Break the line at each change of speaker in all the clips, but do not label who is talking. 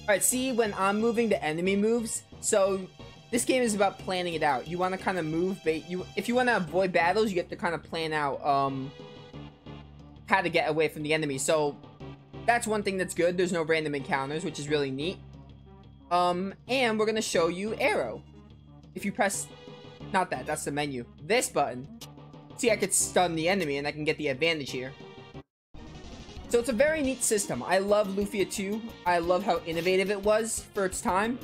Alright, see, when I'm moving, the enemy moves. So, this game is about planning it out. You want to kind of move, if you want to avoid battles, you have to kind of plan out, how to get away from the enemy. So, that's one thing that's good. There's no random encounters, which is really neat. And we're going to show you arrow. If you press, not that, that's the menu. This button. See, I could stun the enemy and I can get the advantage here. So it's a very neat system. I love Lufia 2. I love how innovative it was for its time.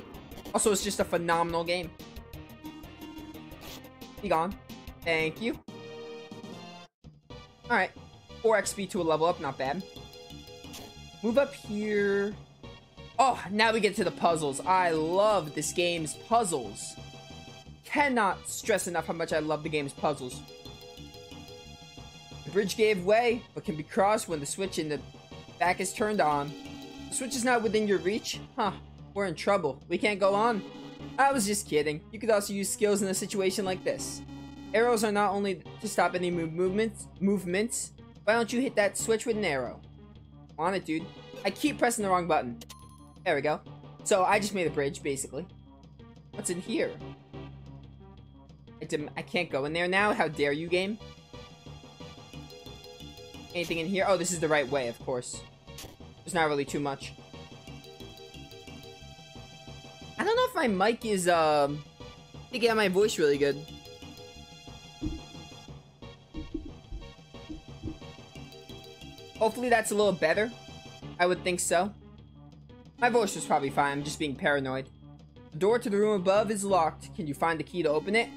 Also, it's just a phenomenal game. Be gone. Thank you. Alright. 4 XP to a level up, not bad. Move up here. Oh, now we get to the puzzles. I love this game's puzzles. Cannot stress enough how much I love the game's puzzles. The bridge gave way, but can be crossed when the switch in the back is turned on. The switch is not within your reach? Huh, we're in trouble. We can't go on. I was just kidding. You could also use skills in a situation like this. Arrows are not only to stop any movements. Why don't you hit that switch with an arrow? On it, dude. I keep pressing the wrong button. There we go. So, I just made a bridge, basically. What's in here? I can't go in there now? How dare you, game? Anything in here? Oh, this is the right way, of course. There's not really too much. I don't know if my mic is, picking out my voice really good. Hopefully that's a little better. I would think so. My voice was probably fine. I'm just being paranoid. The door to the room above is locked. Can you find the key to open it?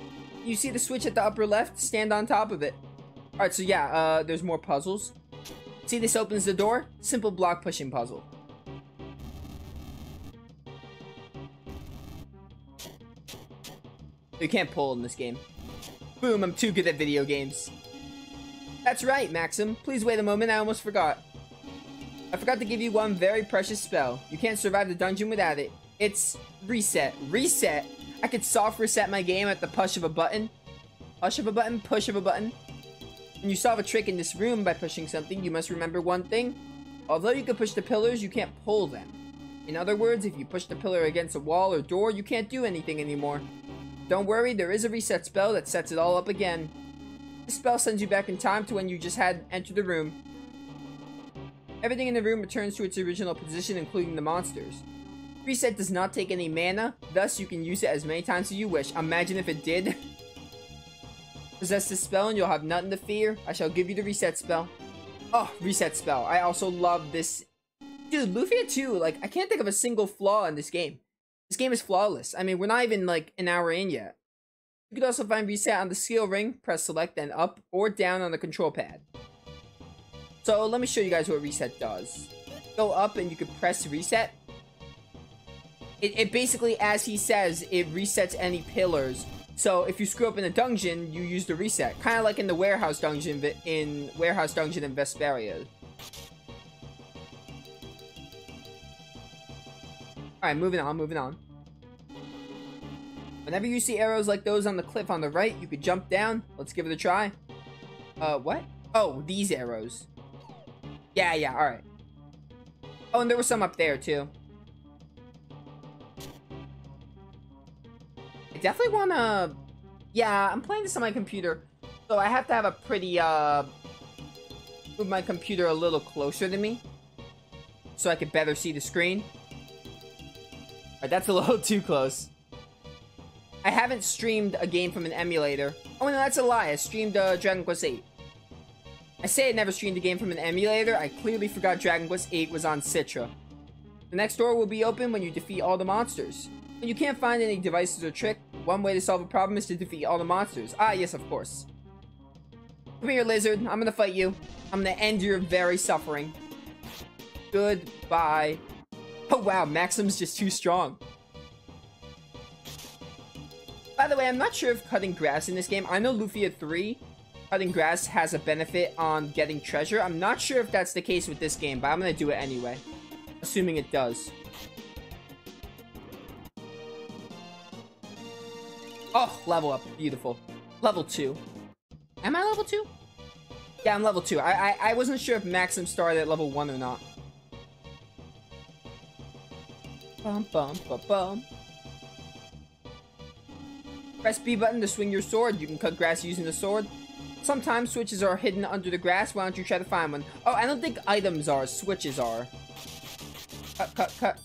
You see the switch at the upper left? Stand on top of it. Alright, so yeah, there's more puzzles. See, this opens the door. Simple block pushing puzzle. You can't pull in this game. Boom, I'm too good at video games. That's right, Maxim. Please wait a moment, I almost forgot. I forgot to give you one very precious spell. You can't survive the dungeon without it. It's reset. Reset? I could soft reset my game at the push of a button. Push of a button? Push of a button? When you solve a trick in this room by pushing something, you must remember one thing. Although you can push the pillars, you can't pull them. In other words, if you push the pillar against a wall or door, you can't do anything anymore. Don't worry, there is a reset spell that sets it all up again. This spell sends you back in time to when you just had entered the room. Everything in the room returns to its original position, including the monsters. Reset does not take any mana, thus you can use it as many times as you wish. Imagine if it did. Possess this spell and you'll have nothing to fear. I shall give you the reset spell. Oh, reset spell. I also love this. Dude, Lufia 2, like, I can't think of a single flaw in this game. This game is flawless. I mean, we're not even, like, an hour in yet. You could also find reset on the skill ring. Press select, then up or down on the control pad. So, let me show you guys what reset does. Go up and you can press reset. It basically, as he says, it resets any pillars. So, if you screw up in a dungeon, you use the reset. Kind of like in the warehouse dungeon in Vesperia. Alright, moving on. Whenever you see arrows like those on the cliff on the right, you could jump down. Let's give it a try. What? Oh, these arrows. Yeah, alright. Oh, and there was some up there, too. I definitely wanna... Yeah, I'm playing this on my computer. So I have to have a pretty, move my computer a little closer to me. So I could better see the screen. Alright, that's a little too close. I haven't streamed a game from an emulator. Oh, no, that's a lie. I streamed, Dragon Quest VIII. I say I never streamed a game from an emulator. I clearly forgot Dragon Quest VIII was on Citra. The next door will be open when you defeat all the monsters. When you can't find any devices or trick, one way to solve a problem is to defeat all the monsters. Ah, yes, of course. Come here, lizard. I'm gonna fight you. I'm gonna end your very suffering. Goodbye. Oh, wow. Maxim's just too strong. By the way, I'm not sure if cutting grass in this game... I know Lufia 3, cutting grass has a benefit on getting treasure. I'm not sure if that's the case with this game, but I'm gonna do it anyway. Assuming it does. Oh, level up. Beautiful. Level 2. Am I level 2? Yeah, I'm level 2. I wasn't sure if Maxim started at level 1 or not. Bum, bum, bum, bum. Press B button to swing your sword. You can cut grass using the sword. Sometimes switches are hidden under the grass. Why don't you try to find one? Oh, I don't think items are. Switches are. Cut, cut, cut.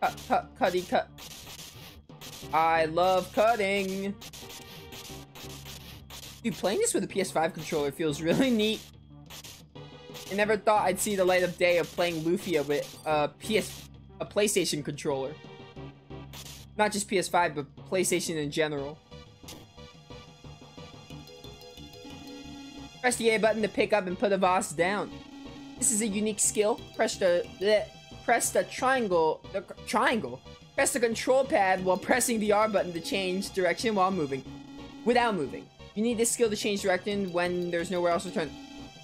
Cut, cut, cutty, cut. I love cutting. Dude, playing this with a PS5 controller feels really neat. I never thought I'd see the light of day of playing Lufia with a PlayStation controller. Not just PS5, but PlayStation in general. Press the A button to pick up and put a vase down. This is a unique skill. Press the triangle. Press the control pad while pressing the R button to change direction while moving. Without moving. You need this skill to change direction when there's nowhere else to turn.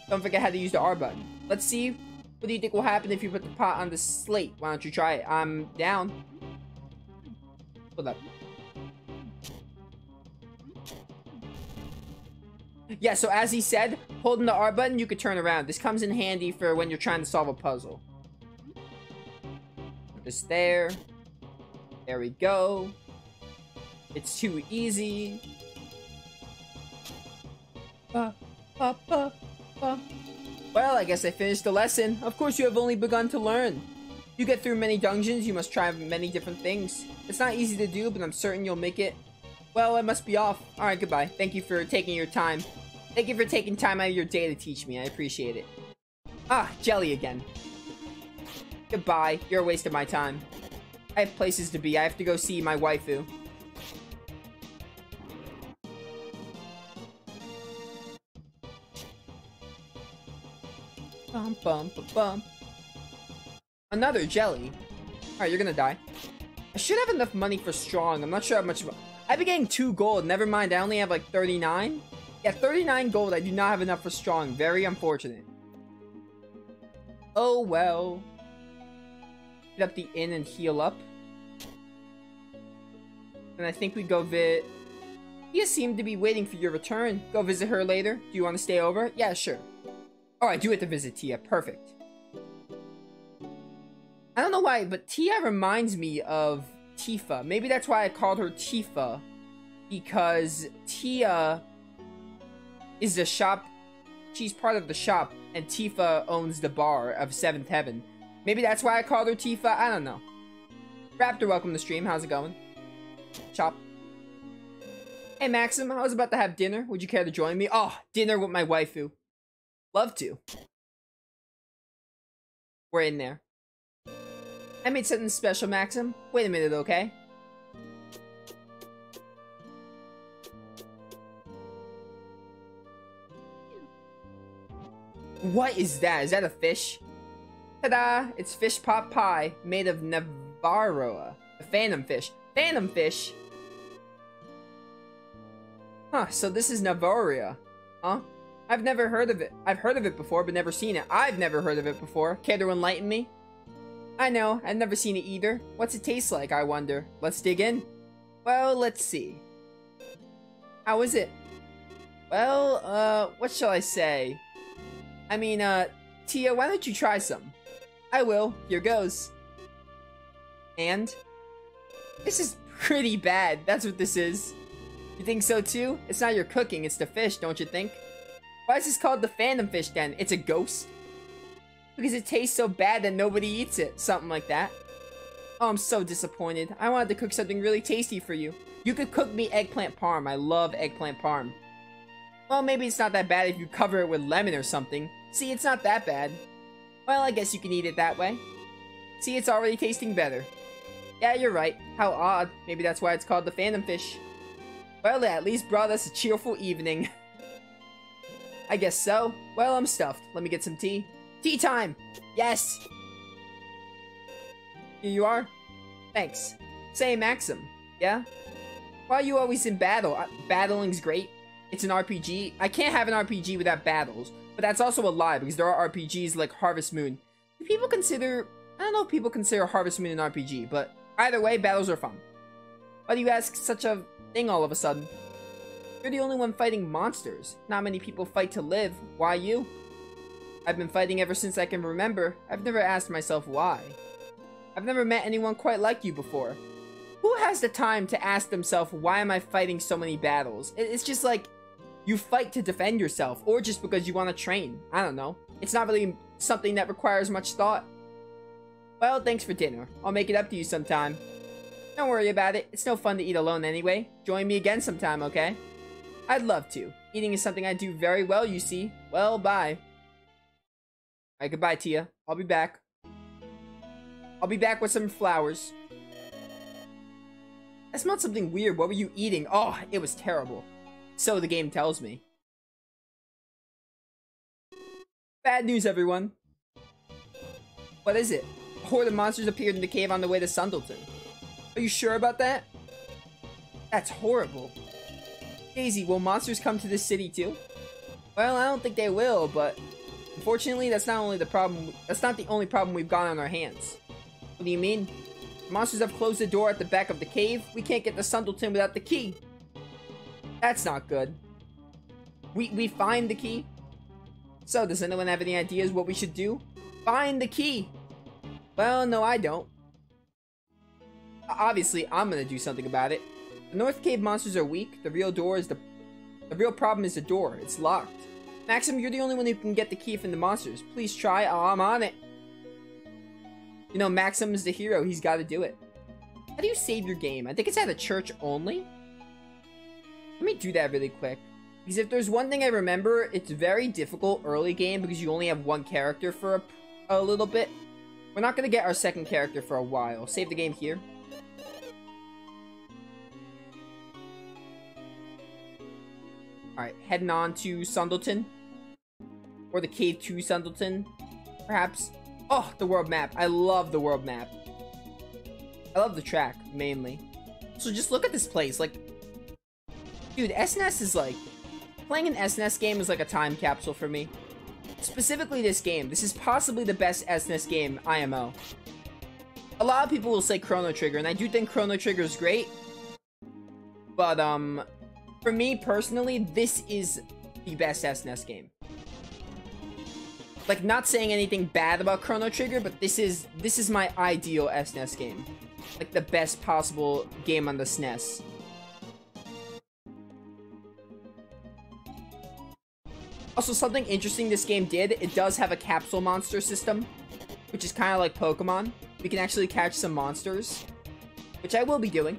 Don't forget how to use the R button. Let's see. What do you think will happen if you put the pot on the slate? Why don't you try it? I'm down. Hold up. Yeah, so as he said, holding the R button, you could turn around. This comes in handy for when you're trying to solve a puzzle. Put this there. There we go. It's too easy. Well, I guess I finished the lesson. Of course, you have only begun to learn. You get through many dungeons, you must try many different things. It's not easy to do, but I'm certain you'll make it. Well, I must be off. Alright, goodbye. Thank you for taking your time. Thank you for taking time out of your day to teach me. I appreciate it. Ah, jelly again. Goodbye. You're a waste of my time. I have places to be. I have to go see my waifu. Bum, bum, bum, bum. Another jelly. Alright, you're gonna die. I should have enough money for strong. I'm not sure how much. I've been getting 2 gold. Never mind, I only have like 39. Yeah, 39 gold. I do not have enough for strong. Very unfortunate. Oh well. Hit up the inn and heal up. And I think we go You seem to be waiting for your return. Go visit her later. Do you want to stay over? Yeah, sure. Oh, I do have to visit Tia. Perfect. I don't know why, but Tia reminds me of Tifa. Maybe that's why I called her Tifa. Because Tia is the shop. She's part of the shop. And Tifa owns the bar of 7th Heaven. Maybe that's why I called her Tifa. I don't know. Raptor, welcome to the stream. How's it going? Chop. Hey, Maxim. I was about to have dinner. Would you care to join me? Oh, dinner with my waifu. Love to. We're in there. I made something special, Maxim. Wait a minute, okay? What is that? Is that a fish? Ta-da! It's fish pot pie made of Navarroa. A phantom fish. Phantom fish? Huh, so this is Navarroa. Huh? I've never heard of it. I've heard of it before, but never seen it. I've never heard of it before. Care to enlighten me? I know, I've never seen it either. What's it taste like, I wonder? Let's dig in. Well, let's see. How is it? Well, what shall I say? I mean, Tia, why don't you try some? I will. Here goes. And? This is pretty bad. That's what this is. You think so too? It's not your cooking, it's the fish, don't you think? Why is this called the phantom fish then? It's a ghost? Because it tastes so bad that nobody eats it. Something like that. Oh, I'm so disappointed. I wanted to cook something really tasty for you. You could cook me eggplant parm. I love eggplant parm. Well, maybe it's not that bad if you cover it with lemon or something. See, it's not that bad. Well, I guess you can eat it that way. See, it's already tasting better. Yeah, you're right. How odd. Maybe that's why it's called the phantom fish. Well, it at least brought us a cheerful evening. I guess so. Well, I'm stuffed. Let me get some tea. Tea time! Yes! Here you are. Thanks. Say, Maxim. Yeah? Why are you always in battle? Battling's great. It's an RPG. I can't have an RPG without battles. But that's also a lie, because there are RPGs like Harvest Moon. Do people consider... I don't know if people consider Harvest Moon an RPG, but either way, battles are fun. Why do you ask such a thing all of a sudden? You're the only one fighting monsters. Not many people fight to live. Why you? I've been fighting ever since I can remember. I've never asked myself why. I've never met anyone quite like you before. Who has the time to ask themselves, why am I fighting so many battles? It's just like, you fight to defend yourself, or just because you want to train. I don't know. It's not really something that requires much thought. Well, thanks for dinner. I'll make it up to you sometime. Don't worry about it. It's no fun to eat alone anyway. Join me again sometime, okay? I'd love to. Eating is something I do very well, you see. Well, bye. Alright, goodbye, Tia. I'll be back. I'll be back with some flowers. I smelled something weird. What were you eating? Oh, it was terrible. So the game tells me. Bad news, everyone. What is it? A horde of monsters appeared in the cave on the way to Sundletan. Are you sure about that? That's horrible. Daisy, will monsters come to this city too? Well, I don't think they will, but unfortunately, that's not the only problem we've got on our hands. What do you mean? Monsters have closed the door at the back of the cave. We can't get to Sundletan without the key. That's not good. We find the key? So, does anyone have any ideas what we should do? Find the key! Well, no, I don't. Obviously, I'm gonna do something about it. The North Cave monsters are weak. The real problem is the door. It's locked. Maxim, you're the only one who can get the key from the monsters. Please try. Oh, I'm on it. You know, Maxim is the hero. He's got to do it. How do you save your game? I think it's at a church only. Let me do that really quick. Because if there's one thing I remember, it's very difficult early game because you only have one character for a little bit. We're not going to get our second character for a while. Save the game here. Alright, heading on to Sundletan. Or the cave to Sundletan, perhaps. Oh, the world map. I love the world map. I love the track, mainly. So just look at this place. Like, dude, SNES is like... Playing an SNES game is like a time capsule for me. Specifically this game. This is possibly the best SNES game IMO. A lot of people will say Chrono Trigger, and I do think Chrono Trigger is great. But, for me, personally, this is the best SNES game. Like, not saying anything bad about Chrono Trigger, but this is my ideal SNES game. Like, the best possible game on the SNES. Also, something interesting this game did, it does have a capsule monster system, which is kind of like Pokemon. We can actually catch some monsters, which I will be doing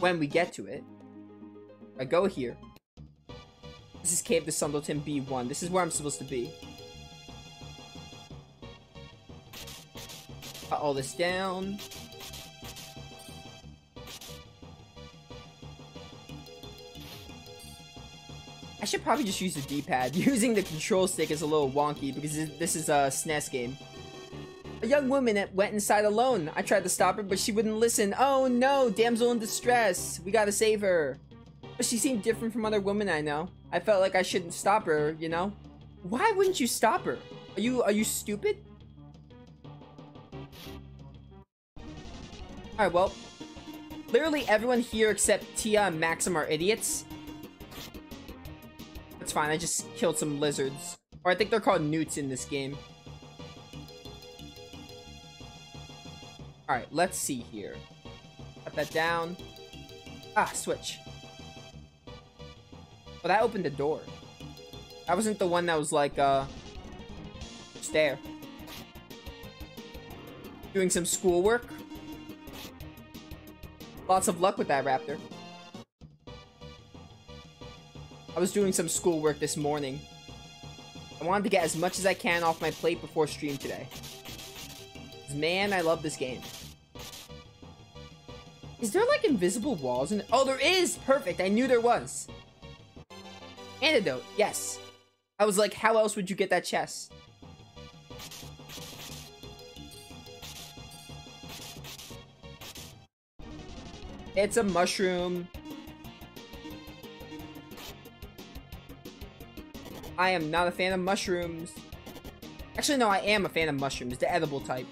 when we get to it. I go here. This is Cave to Sundletan B1. This is where I'm supposed to be. Cut all this down. I should probably just use the D-pad. Using the control stick is a little wonky because this is a SNES game. A young woman went inside alone. I tried to stop her, but she wouldn't listen. Oh no, damsel in distress. We gotta save her. But she seemed different from other women I know. I felt like I shouldn't stop her, you know? Why wouldn't you stop her? Are you stupid? Alright, well. Literally everyone here except Tia and Maxim are idiots. That's fine, I just killed some lizards. Or I think they're called newts in this game. Alright, let's see here. Cut that down. Ah, switch. Well, that opened the door. That wasn't the one that was like, just there. Doing some schoolwork. Lots of luck with that, Raptor. I was doing some schoolwork this morning. I wanted to get as much as I can off my plate before stream today. Man, I love this game. Is there like invisible walls in it? Oh, there is! Perfect, I knew there was. Antidote, yes. I was like, how else would you get that chest? It's a mushroom. I am not a fan of mushrooms. Actually, no, I am a fan of mushrooms, the edible type.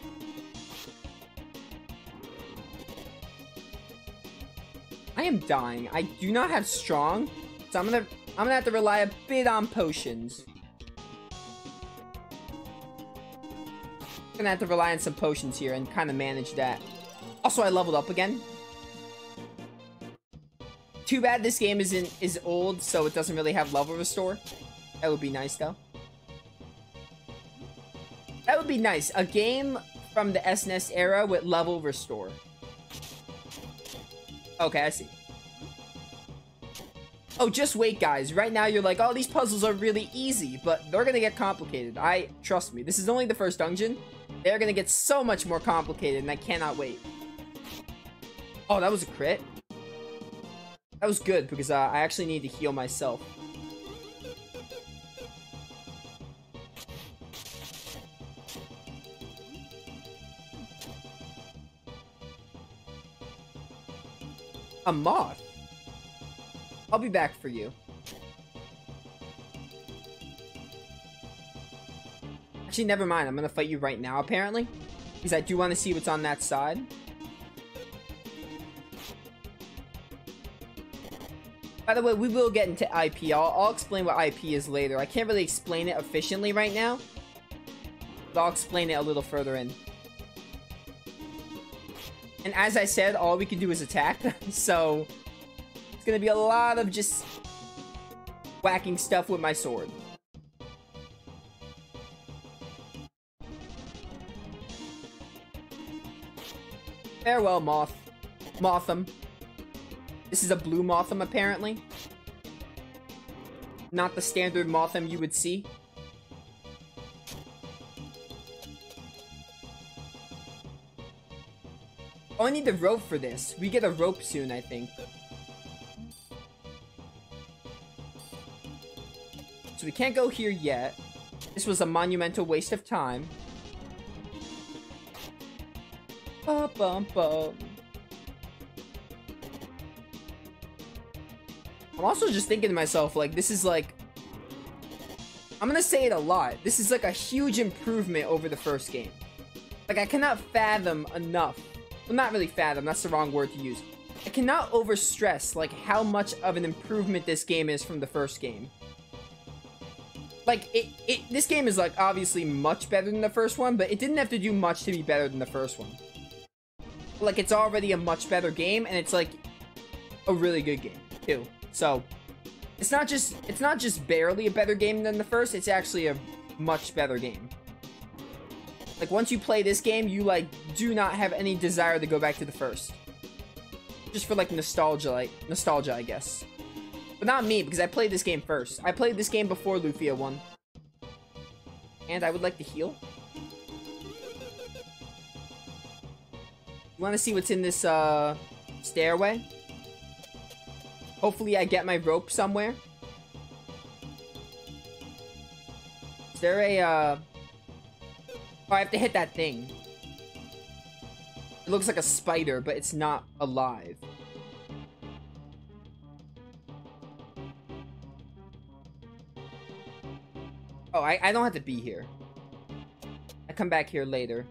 I am dying. I do not have strong, so I'm gonna have to rely a bit on potions. gonna have to rely on some potions here and kind of manage that. Also, I leveled up again. Too bad this game is old, so it doesn't really have level restore. That would be nice, though. That would be nice. A game from the SNES era with level restore. Okay, I see. Oh, just wait, guys. Right now, you're like, oh, these puzzles are really easy, but they're gonna get complicated. Trust me, this is only the first dungeon. They're gonna get so much more complicated, and I cannot wait. Oh, that was a crit. That was good, because I actually need to heal myself. A moth? I'll be back for you. Actually, never mind. I'm gonna fight you right now, apparently. Because I do want to see what's on that side. By the way, we will get into IP. I'll explain what IP is later. I can't really explain it efficiently right now. But I'll explain it a little further in. And as I said, all we can do is attack. So, it's gonna be a lot of just whacking stuff with my sword. Farewell, Moth. Motham. This is a blue Motham, apparently. Not the standard Motham you would see. Oh, I need the rope for this. We get a rope soon, I think. So we can't go here yet. This was a monumental waste of time. Ba-bum-bum. I'm also just thinking to myself, like, this is like... I'm gonna say it a lot. This is like a huge improvement over the first game. Like, I cannot fathom enough. Well, not really fathom, that's the wrong word to use. I cannot overstress, like, how much of an improvement this game is from the first game. Like, this game is, like, obviously much better than the first one, but it didn't have to do much to be better than the first one. Like, it's already a much better game, and it's, like, a really good game, too. So, it's not just barely a better game than the first, it's actually a much better game. Like, once you play this game, you, like, do not have any desire to go back to the first. Just for, like, nostalgia, I guess. But not me, because I played this game first. I played this game before Lufia 1. And I would like to heal. You want to see what's in this, stairway? Hopefully I get my rope somewhere. Is there a, Oh, I have to hit that thing. It looks like a spider, but it's not alive. Oh, I don't have to be here. I come back here later.